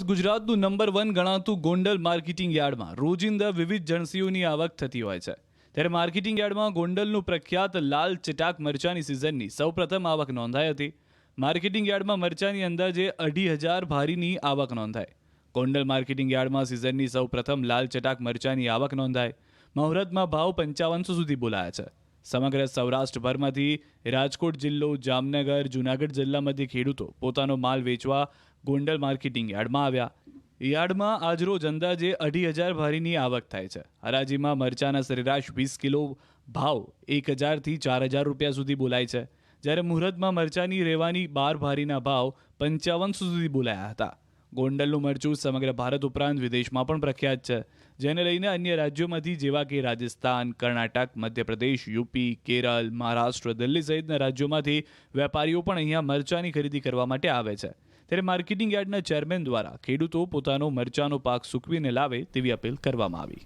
ગુજરાતનું number 1 ગણાતું Gondal marketing યાર્ડમાં રોજિંદા વિવિધ જણસીઓની આવક થતી હોય છે. ત્યારે માર્કેટિંગ યાર્ડમાં ગોંડલનું પ્રખ્યાત લાલ ચટાક મરચાની સિઝનની સૌપ્રથમ આવક નોંધાઈ હતી. માર્કેટિંગ યાર્ડમાં મરચાની અંદાજે 2,500 ભારીની આવક નોંધાઈ. ગોંડલ માર્કેટિંગ યાર્ડમાં સિઝનની સૌપ્રથમ લાલ ચટાક મરચાની આવક નોંધાઈ. મુહૂર્તમાં ભાવ 5500 સુધી બોલાયા છે. સમગ્ર સૌરાષ્ટ્રભરમાંથી રાજકોટ જિલ્લો, જામનગર, જૂનાગઢ જિલ્લામાંથી ખેડૂતો પોતાનો માલ વેચવા ગોંડલ માર્કેટિંગ યાર્ડમાં આવ્યા. યાર્ડમાં આજરોજ અંદાજે 2,500 ભારીની આવક થાય છે. હરાજીમાં મરચાના સરેરાશ 20 કિલો ભાવ 1,000 થી 4,000 રૂપિયા સુધી બોલાય છે. જ્યારે મુહૂર્તમાં મરચાની રહેવાની 12 ભારીના ભાવ 5500 સુધી બોલાયા હતા. ગોંડલનું મરચું સમગ્ર ભારત ઉપરાંત વિદેશમાં પણ પ્રખ્યાત છે, જેને લઈને અન્ય રાજ્યોમાંથી જેવા કે રાજસ્થાન, કર્ણાટક, મધ્યપ્રદેશ, યુપી, કેરળ, મહારાષ્ટ્ર, દિલ્હી સહિતના રાજ્યોમાંથી વેપારીઓ પણ અહીંયા મરચાની ખરીદી કરવા માટે આવે છે. ત્યારે માર્કેટિંગ યાર્ડના ચેરમેન દ્વારા ખેડૂતો પોતાનો મરચાનો પાક સૂકવીને લાવે તેવી અપીલ કરવામાં આવી.